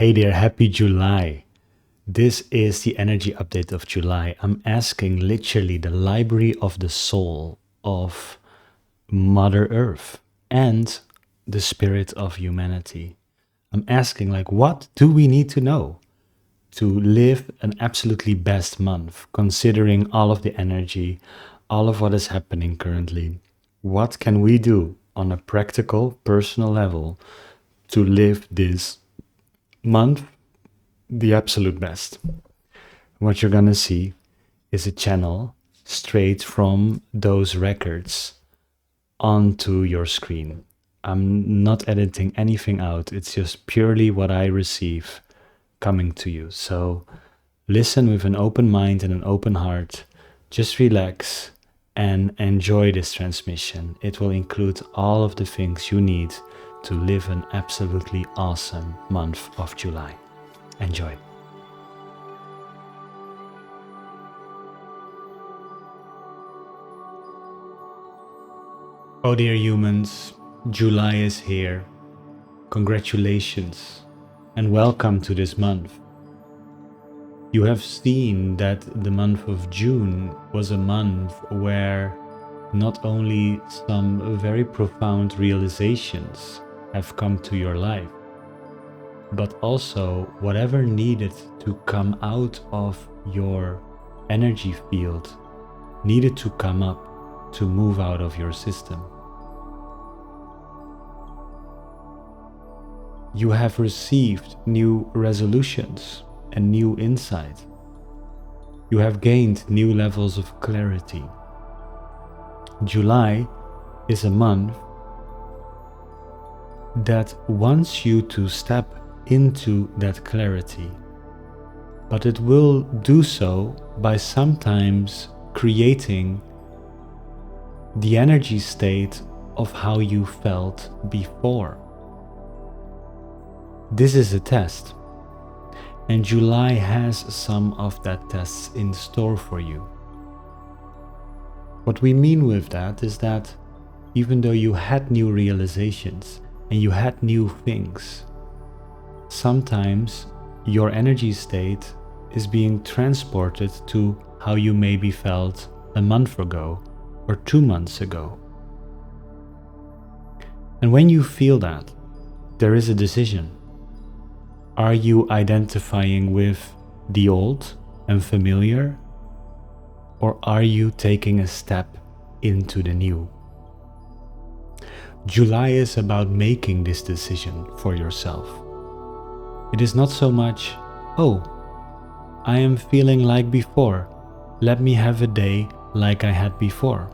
Hey there, happy July. This is the energy update of July. I'm asking literally the library of the soul of Mother Earth and the spirit of humanity. I'm asking, like, what do we need to know to live an absolutely best month, considering all of the energy, all of what is happening currently? What can we do on a practical, personal level to live this month the absolute best? What you're gonna see is a channel straight from those records onto your screen. I'm not editing anything out, it's just purely what I receive coming to you. So listen with an open mind and an open heart. Just relax and enjoy this transmission. It will include all of the things you need to live an absolutely awesome month of July. Enjoy. Oh dear humans, July is here. Congratulations and welcome to this month. You have seen that the month of June was a month where not only some very profound realizations have come to your life, but also whatever needed to come out of your energy field needed to come up to move out of your system. You have received new resolutions and new insight. You have gained new levels of clarity. July is a month that wants you to step into that clarity, but it will do so by sometimes creating the energy state of how you felt before. This is a test, and July has some of that tests in store for you. What we mean with that is that even though you had new realizations and you had new things, sometimes your energy state is being transported to how you maybe felt a month ago or 2 months ago. And when you feel that, there is a decision. Are you identifying with the old and familiar, or are you taking a step into the new? July is about making this decision for yourself. It is not so much, oh, I am feeling like before, let me have a day like I had before.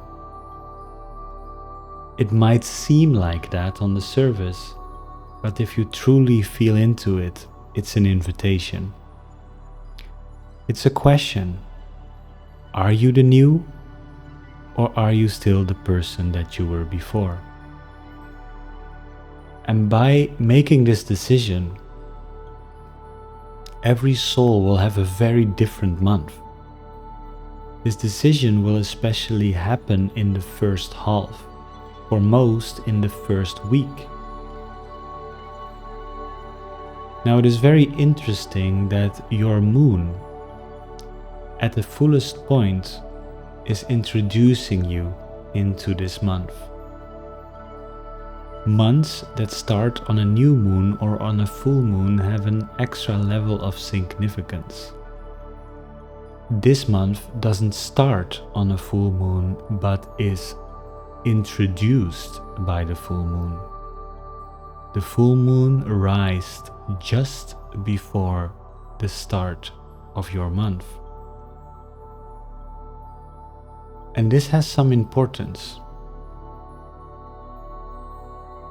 It might seem like that on the surface, but if you truly feel into it, it's an invitation. It's a question. Are you the new, or are you still the person that you were before? And by making this decision, every soul will have a very different month. This decision will especially happen in the first half, for most in the first week. Now it is very interesting that your moon at the fullest point is introducing you into this month. Months that start on a new moon or on a full moon have an extra level of significance. This month doesn't start on a full moon but is introduced by the full moon. The full moon rised just before the start of your month. And this has some importance.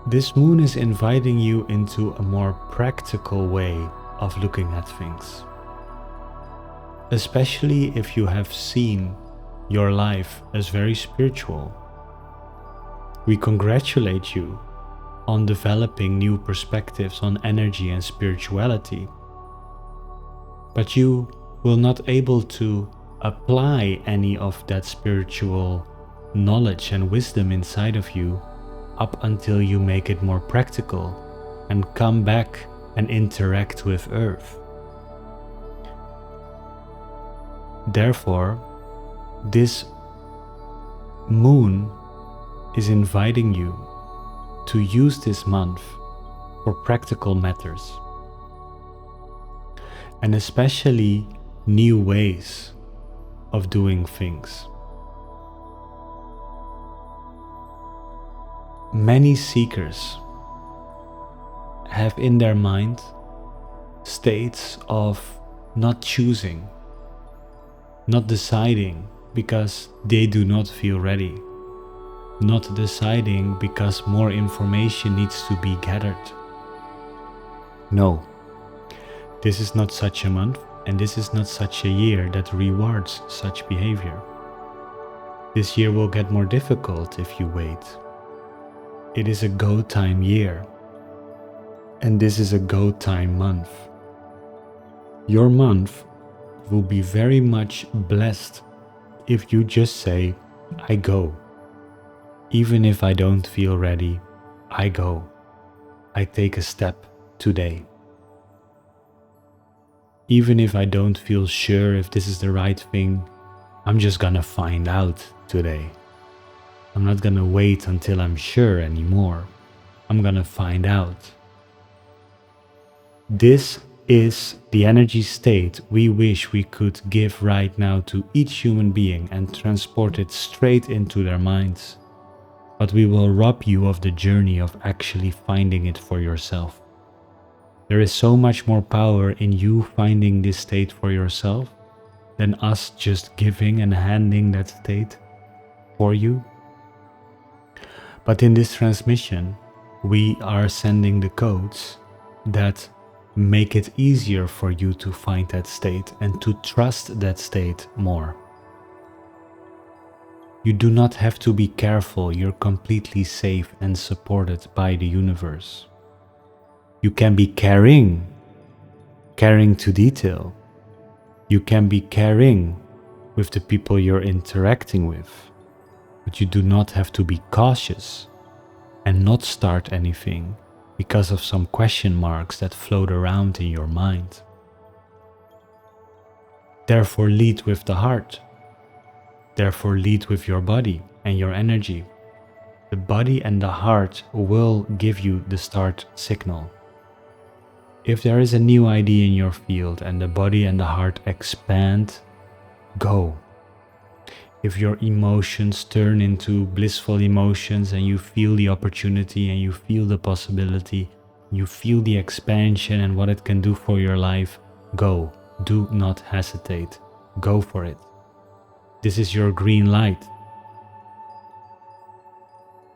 This moon is inviting you into a more practical way of looking at things. Especially if you have seen your life as very spiritual. We congratulate you on developing new perspectives on energy and spirituality. But you will not able to apply any of that spiritual knowledge and wisdom inside of you up until you make it more practical and come back and interact with Earth. Therefore, this moon is inviting you to use this month for practical matters, and especially new ways of doing things. Many seekers have in their mind states of not choosing, not deciding because they do not feel ready, not deciding because more information needs to be gathered. No, this is not such a month, and this is not such a year that rewards such behavior. This year will get more difficult if you wait. It is a go time year, and this is a go time month. Your month will be very much blessed if you just say, I go. Even if I don't feel ready, I go. I take a step today. Even if I don't feel sure if this is the right thing, I'm just gonna find out today. I'm not gonna wait until I'm sure anymore. I'm gonna find out. This is the energy state we wish we could give right now to each human being and transport it straight into their minds. But we will rob you of the journey of actually finding it for yourself. There is so much more power in you finding this state for yourself than us just giving and handing that state for you. But in this transmission, we are sending the codes that make it easier for you to find that state and to trust that state more. You do not have to be careful, you're completely safe and supported by the universe. You can be caring to detail. You can be caring with the people you're interacting with, but you do not have to be cautious and not start anything because of some question marks that float around in your mind. Therefore, lead with the heart. Therefore, lead with your body and your energy. The body and the heart will give you the start signal. If there is a new idea in your field and the body and the heart expand, go. If your emotions turn into blissful emotions and you feel the opportunity and you feel the possibility, you feel the expansion and what it can do for your life, go. Do not hesitate. Go for it. This is your green light.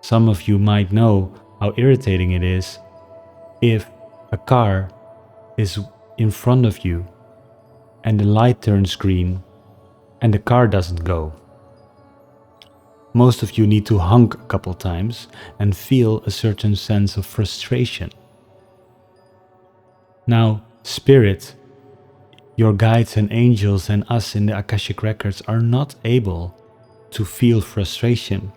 Some of you might know how irritating it is if a car is in front of you and the light turns green and the car doesn't go. Most of you need to honk a couple times and feel a certain sense of frustration. Now, Spirit, your guides and angels and us in the Akashic Records are not able to feel frustration.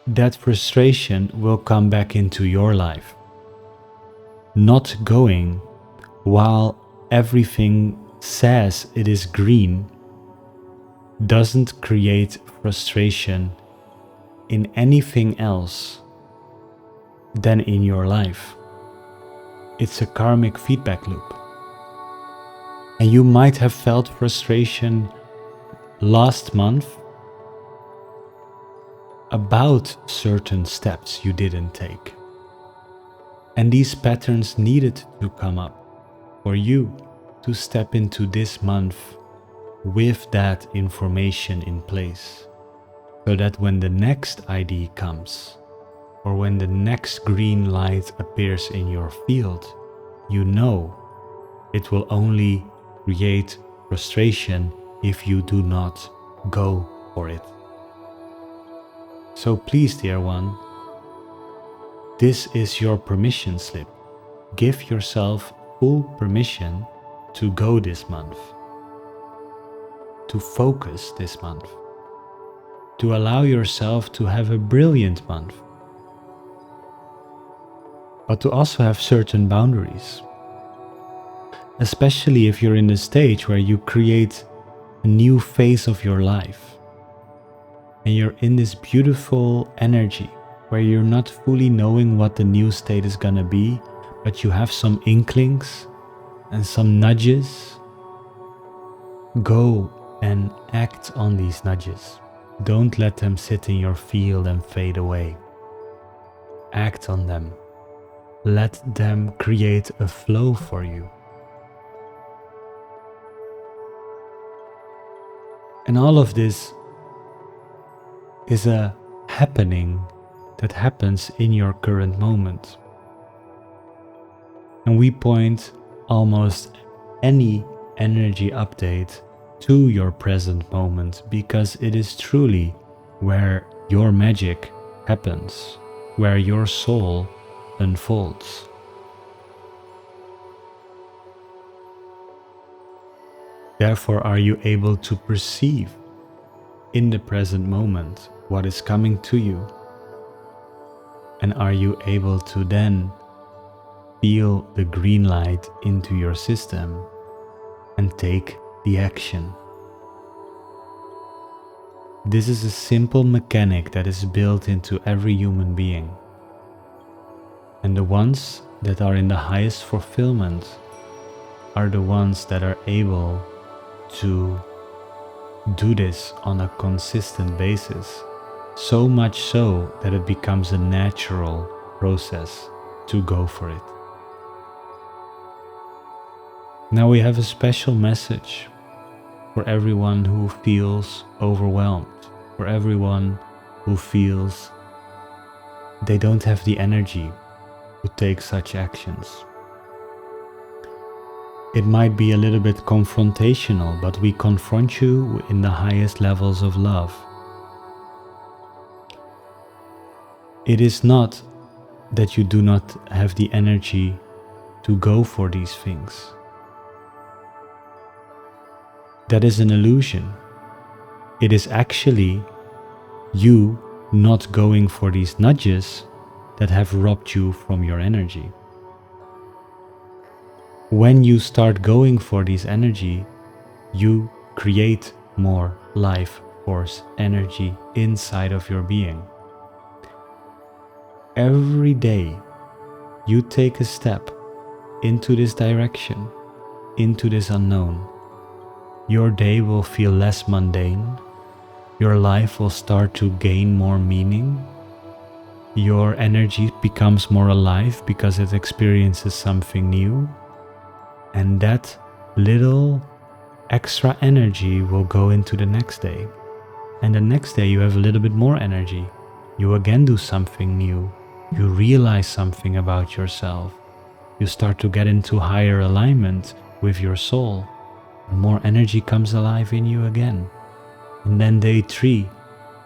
That frustration will come back into your life. Not going while everything says it is green doesn't create frustration in anything else than in your life. It's a karmic feedback loop. And you might have felt frustration last month about certain steps you didn't take. And these patterns needed to come up for you to step into this month with that information in place, so that when the next ID comes, or when the next green light appears in your field, you know it will only create frustration if you do not go for it. So please, dear one, this is your permission slip. Give yourself full permission to go this month, to focus this month, to allow yourself to have a brilliant month. but to also have certain boundaries. Especially if you're in the stage where you create a new phase of your life and you're in this beautiful energy where you're not fully knowing what the new state is gonna be, but you have some inklings and some nudges. Go and act on these nudges. Don't let them sit in your field and fade away. Act on them. Let them create a flow for you. And all of this is a happening that happens in your current moment. And we point almost any energy update to your present moment because it is truly where your magic happens, where your soul unfolds. Therefore, are you able to perceive in the present moment what is coming to you? And are you able to then feel the green light into your system and take the action? This is a simple mechanic that is built into every human being. And the ones that are in the highest fulfillment are the ones that are able to do this on a consistent basis, so much so that it becomes a natural process to go for it. Now we have a special message for everyone who feels overwhelmed, for everyone who feels they don't have the energy to take such actions. It might be a little bit confrontational, but we confront you in the highest levels of love. It is not that you do not have the energy to go for these things. That is an illusion. It is actually you not going for these nudges that have robbed you from your energy. When you start going for this energy, you create more life force energy inside of your being. Every day you take a step into this direction, into this unknown, your day will feel less mundane, your life will start to gain more meaning, your energy becomes more alive because it experiences something new. And that little extra energy will go into the next day. And the next day you have a little bit more energy. You again do something new. You realize something about yourself. You start to get into higher alignment with your soul. And more energy comes alive in you again. And then day 3,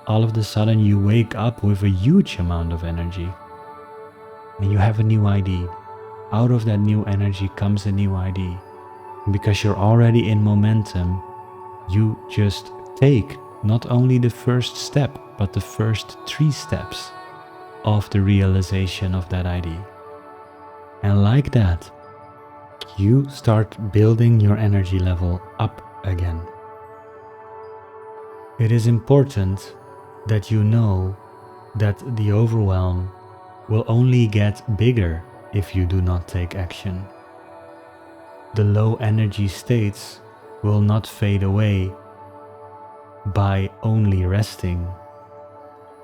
all of a sudden you wake up with a huge amount of energy. And you have a new idea. Out of that new energy comes a new idea. And because you're already in momentum, you just take not only the first step, but the first 3 steps of the realization of that idea. And like that, you start building your energy level up again. It is important that you know that the overwhelm will only get bigger if you do not take action. The low energy states will not fade away by only resting.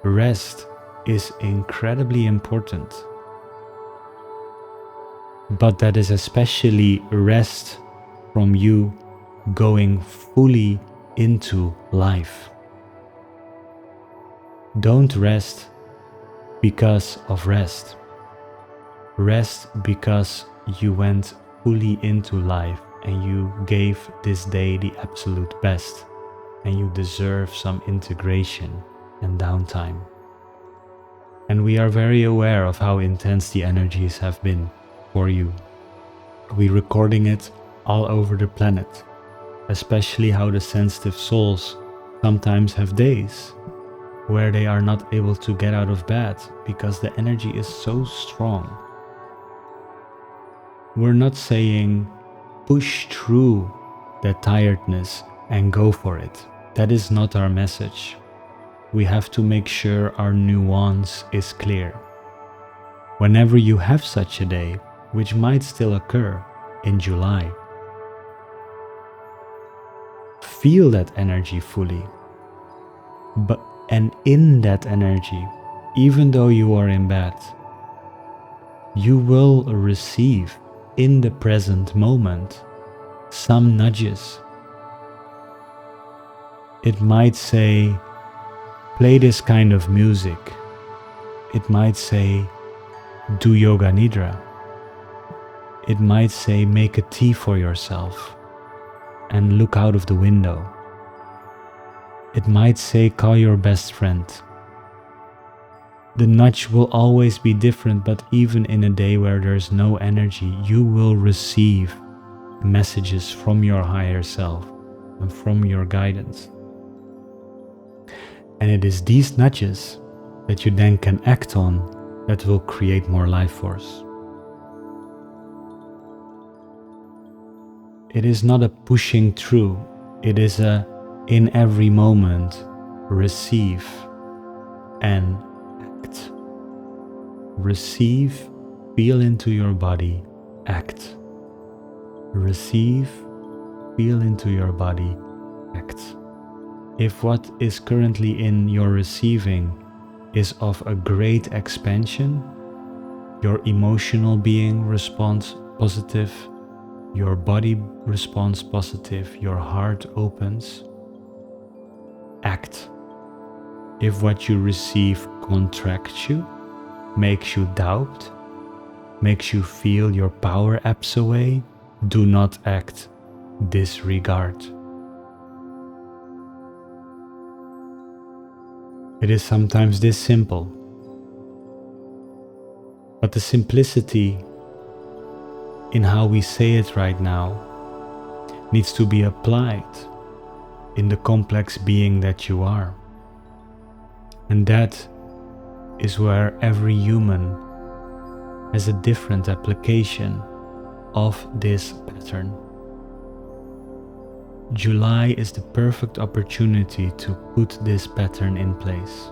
Rest is incredibly important, but that is especially rest from you going fully into life. Don't rest because of rest. Rest because you went fully into life and you gave this day the absolute best, and you deserve some integration and downtime. And we are very aware of how intense the energies have been for you. We're recording it all over the planet, especially how the sensitive souls sometimes have days where they are not able to get out of bed because the energy is so strong. We're not saying push through that tiredness and go for it. That is not our message. We have to make sure our nuance is clear. Whenever you have such a day, which might still occur in July, feel that energy fully. And in that energy, even though you are in bed, you will receive in the present moment some nudges. It might say, play this kind of music. It might say, do yoga nidra. It might say, make a tea for yourself and look out of the window. It might say, call your best friend. The nudge will always be different, but even in a day where there's no energy, you will receive messages from your higher self and from your guidance. And it is these nudges that you then can act on that will create more life force. It is not a pushing through, it is a in every moment receive and act. Receive, feel into your body, act. Receive, feel into your body, act. If what is currently in your receiving is of a great expansion, your emotional being responds positive, your body responds positive, your heart opens, act. If what you receive contracts you, makes you doubt, makes you feel your power ebbs away, do not act. Disregard. It is sometimes this simple, but the simplicity in how we say it right now needs to be applied in the complex being that you are. And that is where every human has a different application of this pattern. July is the perfect opportunity to put this pattern in place.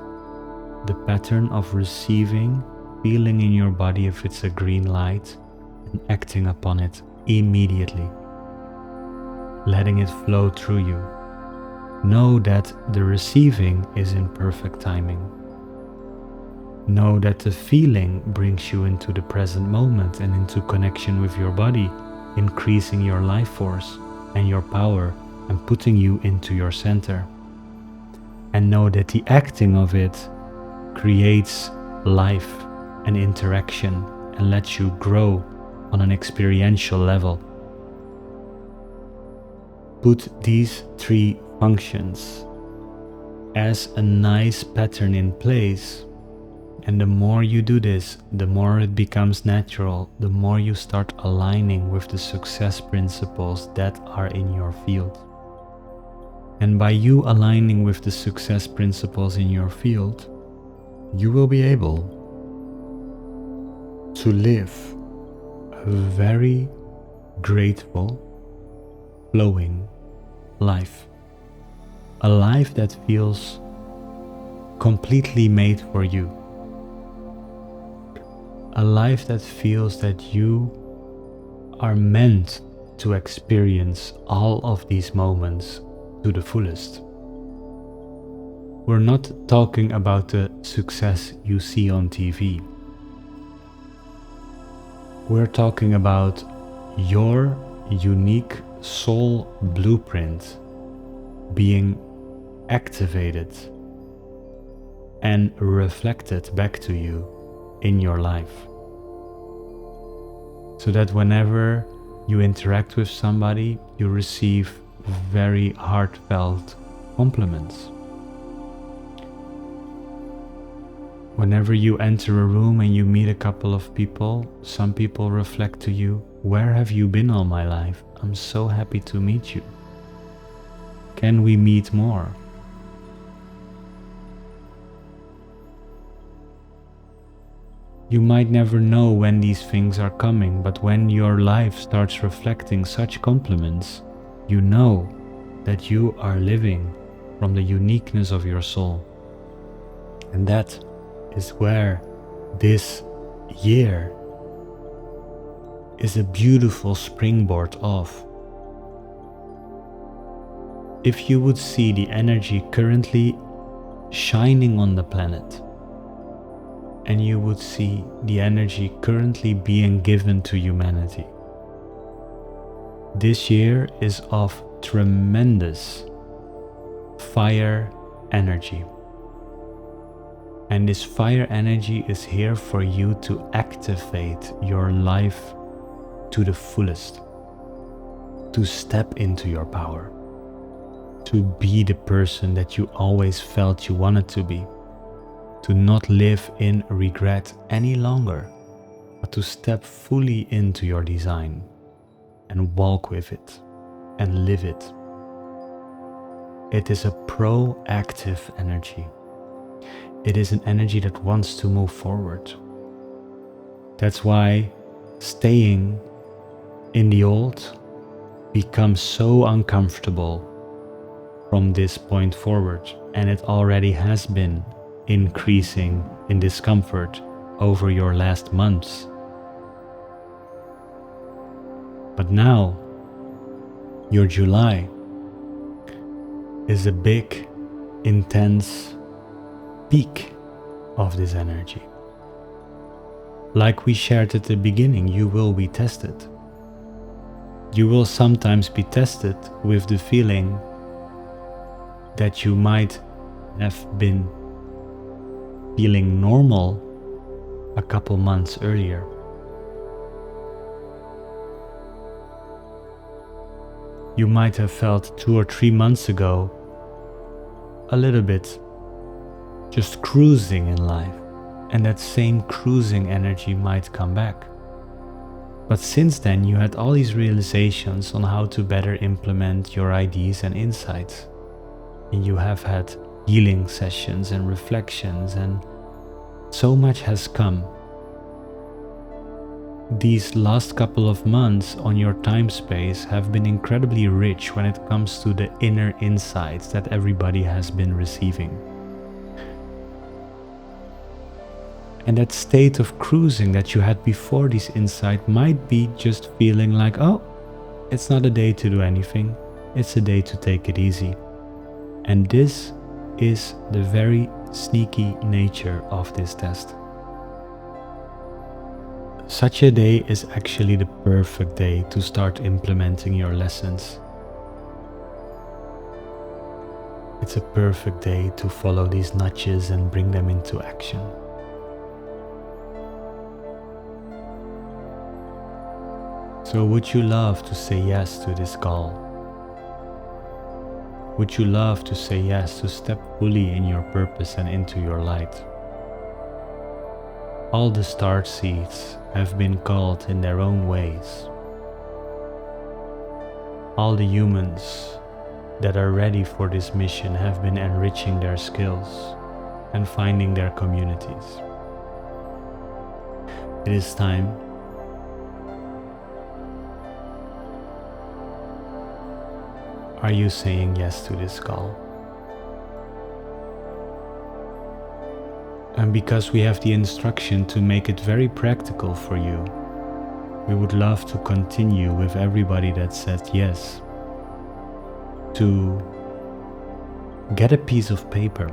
The pattern of receiving, feeling in your body if it's a green light, and acting upon it immediately. Letting it flow through you. Know that the receiving is in perfect timing. Know that the feeling brings you into the present moment and into connection with your body, increasing your life force and your power and putting you into your center. And know that the acting of it creates life and interaction and lets you grow on an experiential level. Put these three functions as a nice pattern in place, and the more you do this, the more it becomes natural, the more you start aligning with the success principles that are in your field. And by you aligning with the success principles in your field, you will be able to live a very grateful, flowing life. A life that feels completely made for you. A life that feels that you are meant to experience all of these moments to the fullest. We're not talking about the success you see on TV. We're talking about your unique soul blueprint being activated and reflected back to you in your life. So that whenever you interact with somebody, you receive very heartfelt compliments. Whenever you enter a room and you meet a couple of people, some people reflect to you, "Where have you been all my life? I'm so happy to meet you. Can we meet more?" You might never know when these things are coming, but when your life starts reflecting such compliments, you know that you are living from the uniqueness of your soul. And that is where this year is a beautiful springboard of. If you would see the energy currently shining on the planet, and you would see the energy currently being given to humanity, this year is of tremendous fire energy. And this fire energy is here for you to activate your life to the fullest, to step into your power, to be the person that you always felt you wanted to be, to not live in regret any longer, but to step fully into your design and walk with it and live it. It is a proactive energy. It is an energy that wants to move forward. That's why staying in the old becomes so uncomfortable from this point forward, and it already has been increasing in discomfort over your last months. But now, your July is a big, intense peak of this energy. Like we shared at the beginning, you will be tested. You will sometimes be tested with the feeling that you might have been feeling normal a couple months earlier. You might have felt 2 or 3 months ago a little bit just cruising in life, and that same cruising energy might come back. But since then you had all these realizations on how to better implement your ideas and insights. And you have had healing sessions and reflections, and so much has come. These last couple of months on your time space have been incredibly rich when it comes to the inner insights that everybody has been receiving. And that state of cruising that you had before this insight might be just feeling like, oh, it's not a day to do anything, it's a day to take it easy. And this is the very sneaky nature of this test. Such a day is actually the perfect day to start implementing your lessons. It's a perfect day to follow these nudges and bring them into action. So would you love to say yes to this call? Would you love to say yes to step fully in your purpose and into your light? All the star seeds have been called in their own ways. All the humans that are ready for this mission have been enriching their skills and finding their communities. It is time Are you saying yes to this call? And because we have the instruction to make it very practical for you, we would love to continue with everybody that said yes to get a piece of paper.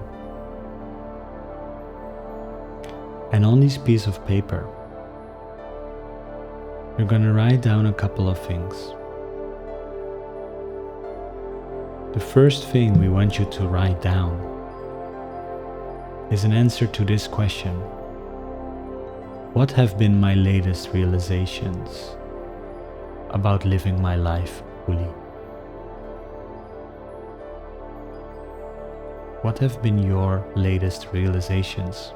And on this piece of paper, you're going to write down a couple of things. The first thing we want you to write down is an answer to this question. What have been my latest realizations about living my life fully? What have been your latest realizations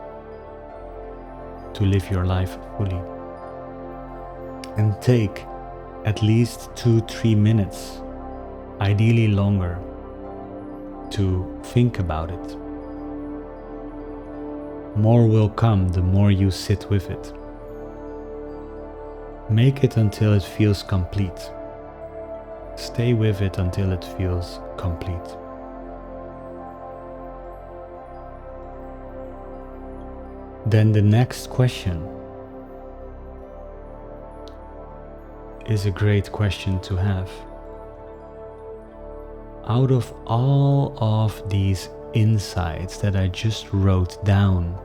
to live your life fully? And take at least 2-3 minutes, ideally longer, to think about it. More will come the more you sit with it. Make it until it feels complete. Stay with it until it feels complete. Then the next question is a great question to have. Out of all of these insights that I just wrote down,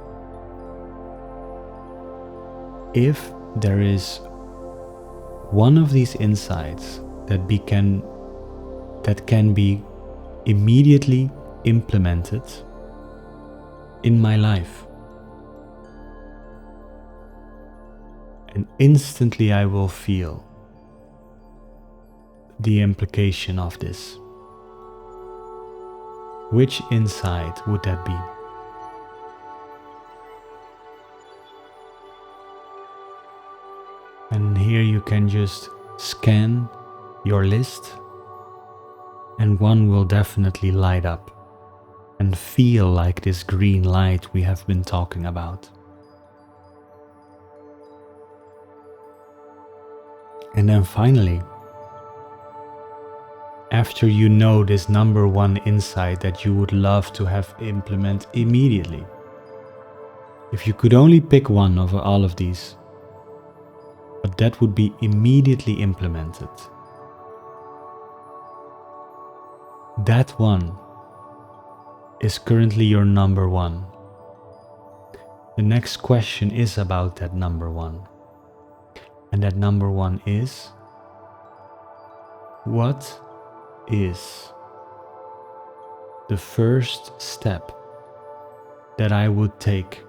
if there is one of these insights that can be immediately implemented in my life, and instantly I will feel the implication of this, which insight would that be? And here you can just scan your list, and one will definitely light up and feel like this green light we have been talking about. And then finally, after you know this number one insight that you would love to have implement immediately, if you could only pick one over all of these, but that would be immediately implemented, that one is currently your number one. The next question is about that number one. And that number one is, what is the first step that I would take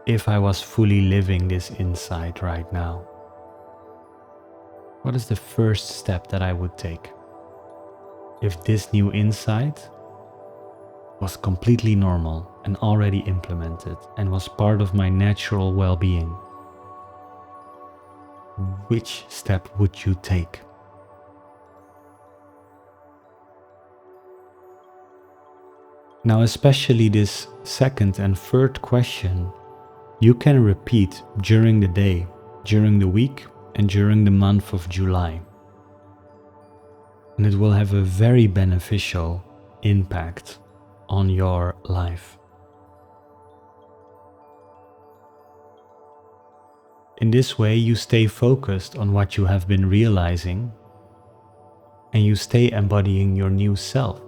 if I was fully living this insight right now? What is the first step that I would take if this new insight was completely normal and already implemented and was part of my natural well-being? Which step would you take? Now, especially this second and third question, you can repeat during the day, during the week, and during the month of July. And it will have a very beneficial impact on your life. In this way, you stay focused on what you have been realizing, and you stay embodying your new self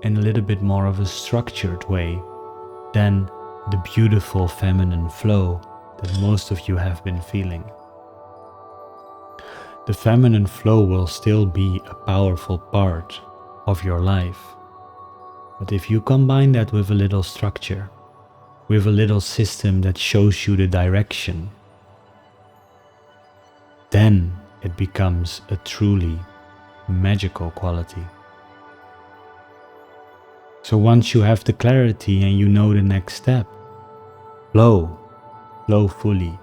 in a little bit more of a structured way than the beautiful feminine flow that most of you have been feeling. The feminine flow will still be a powerful part of your life, but if you combine that with a little structure, with a little system that shows you the direction, then it becomes a truly magical quality. So once you have the clarity and you know the next step, flow fully,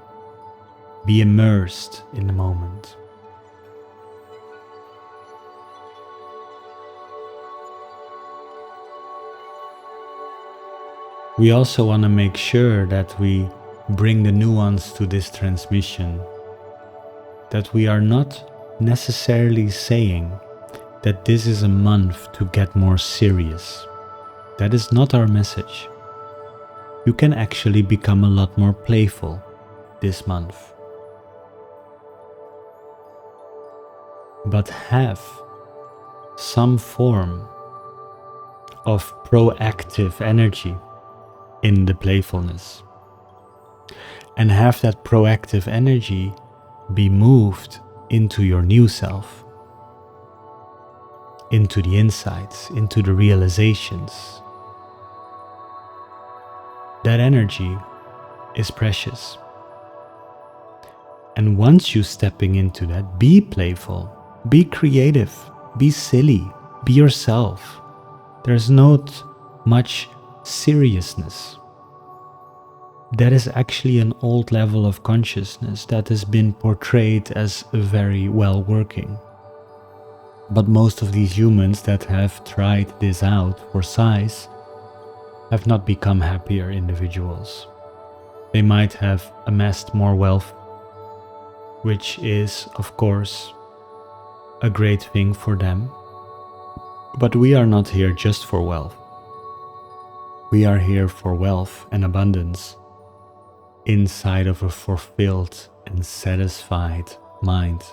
be immersed in the moment. We also want to make sure that we bring the nuance to this transmission, that we are not necessarily saying that this is a month to get more serious. That is not our message. You can actually become a lot more playful this month. But have some form of proactive energy in the playfulness. And have that proactive energy be moved into your new self, into the insights, into the realizations. That energy is precious. And once you're stepping into that, be playful, be creative, be silly, be yourself. There's not much seriousness. That is actually an old level of consciousness that has been portrayed as very well working. But most of these humans that have tried this out for size have not become happier individuals. They might have amassed more wealth, which is, of course, a great thing for them. But we are not here just for wealth. We are here for wealth and abundance inside of a fulfilled and satisfied mind.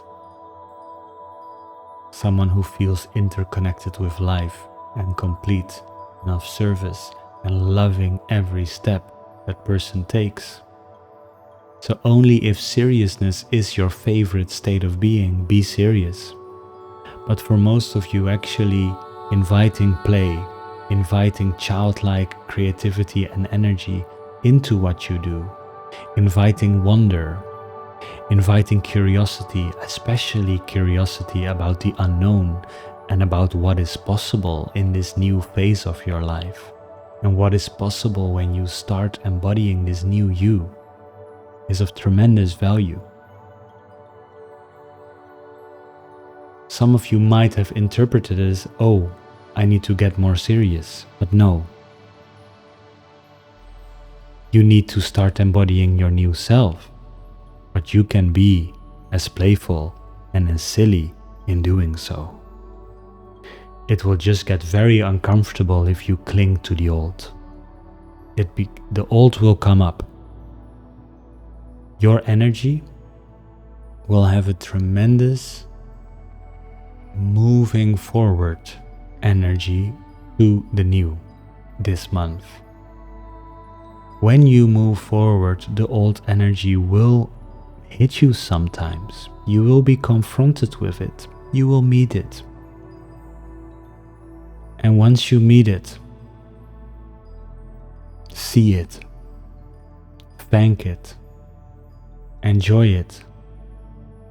Someone who feels interconnected with life and complete and of service and loving every step that person takes. So only if seriousness is your favorite state of being, be serious. But for most of you, actually inviting play, inviting childlike creativity and energy into what you do, inviting wonder, inviting curiosity, especially curiosity about the unknown and about what is possible in this new phase of your life, and what is possible when you start embodying this new you, is of tremendous value. Some of you might have interpreted it as, oh, I need to get more serious, but no. You need to start embodying your new self, but you can be as playful and as silly in doing so. It will just get very uncomfortable if you cling to the old. The old will come up. Your energy will have a tremendous moving forward energy to the new this month. When you move forward, the old energy will hit you sometimes. You will be confronted with it. You will meet it. And once you meet it, see it, thank it, enjoy it,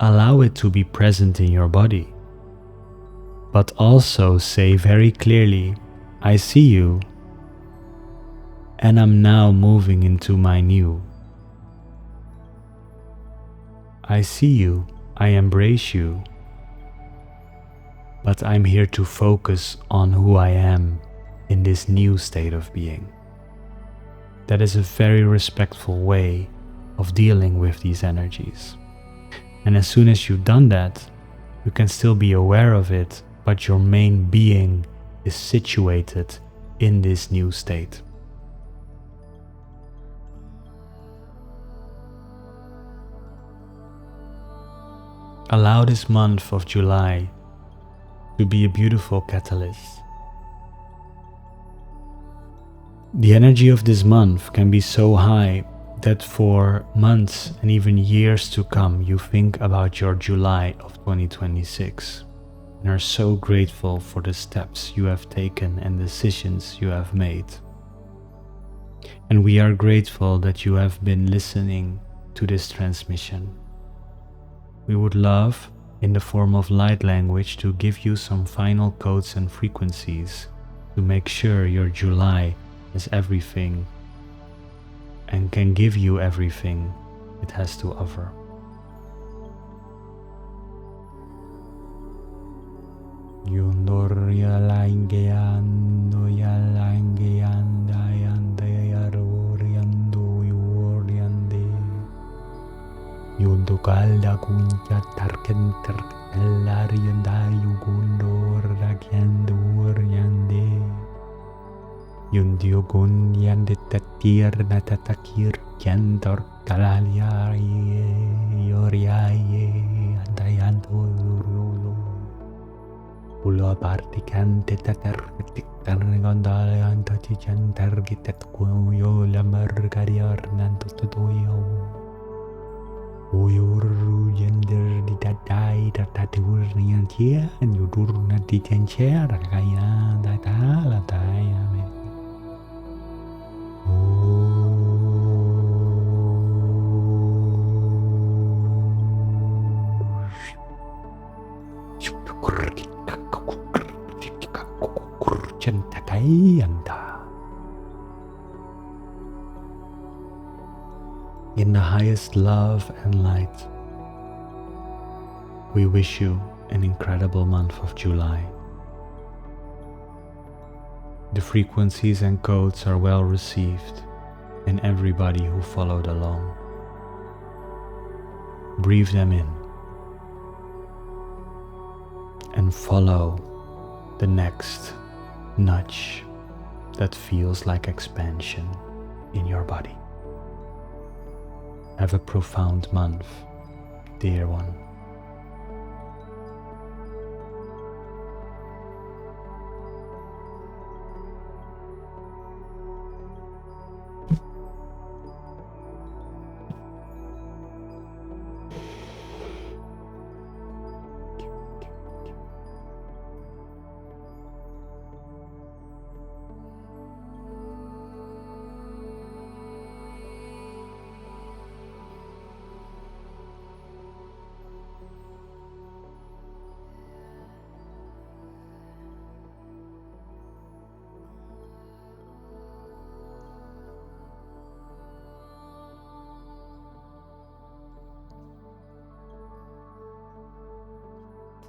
allow it to be present in your body, but also say very clearly, I see you, and I'm now moving into my new. I see you, I embrace you, but I'm here to focus on who I am in this new state of being. That is a very respectful way of dealing with these energies. And as soon as you've done that, you can still be aware of it, but your main being is situated in this new state. Allow this month of July to be a beautiful catalyst. The energy of this month can be so high that for months and even years to come, you think about your July of 2026 and are so grateful for the steps you have taken and decisions you have made. And we are grateful that you have been listening to this transmission. We would love, in the form of light language, to give you some final codes and frequencies to make sure your July is everything and can give you everything it has to offer. Yundu kalda kunja tarken elarianda yugundor rakiandur yande Yundio gun yande tatir natatakir kiantor kalaliaye yoriaye andayanto yurulu Ulo partikante tatar tiktargondal antachijantar gitat kuyo lamar kariar nantutuyo Uyuru gender di dadai datatur nian chia yudur nanti tencher kaya data lataya me. Centakai anda. In the highest love and light, we wish you an incredible month of July. The frequencies and codes are well received in everybody who followed along. Breathe them in and follow the next nudge that feels like expansion in your body. Have a profound month, dear one.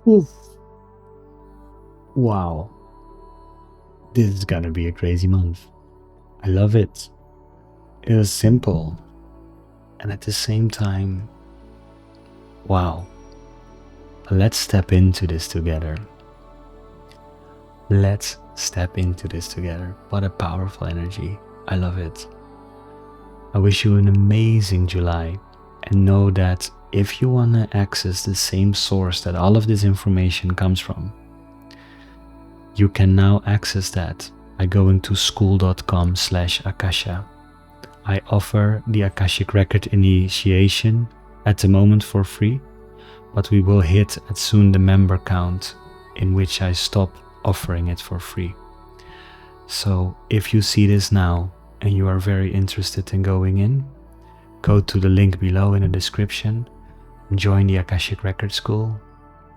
Oof. Wow. This is gonna be a crazy month. I love it. It was simple. And at the same time, wow. Let's step into this together. Let's step into this together. What a powerful energy. I love it. I wish you an amazing July, and know that if you want to access the same source that all of this information comes from, you can now access that by going to school.com/akasha. I offer the Akashic Record initiation at the moment for free, but we will hit at soon the member count in which I stop offering it for free. So if you see this now and you are very interested in going in, go to the link below in the description, join the Akashic Record School.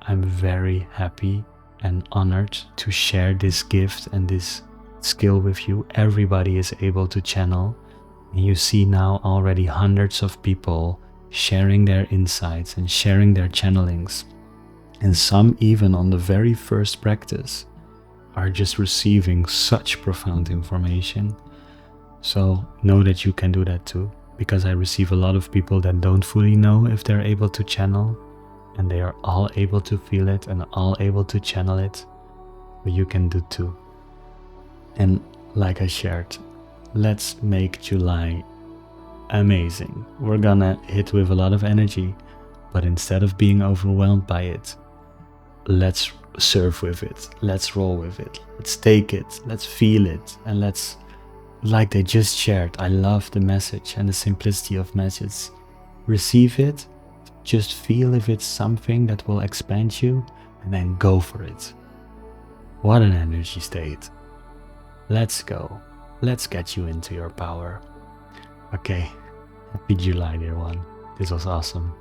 I'm very happy and honored to share this gift and this skill with you. Everybody is able to channel, and you see now already hundreds of people sharing their insights and sharing their channelings, and some even on the very first practice are just receiving such profound information. So know that you can do that too, because I receive a lot of people that don't fully know if they're able to channel, and they are all able to feel it and all able to channel it, but you can do too. And like I shared, let's make July amazing. We're gonna hit with a lot of energy, but instead of being overwhelmed by it, let's surf with it, let's roll with it, let's take it, let's feel it, and let's, like they just shared, I love the message and the simplicity of message. Receive it, just feel if it's something that will expand you, and then go for it. What an energy state. Let's go. Let's get you into your power. Okay, happy July, dear one. This was awesome.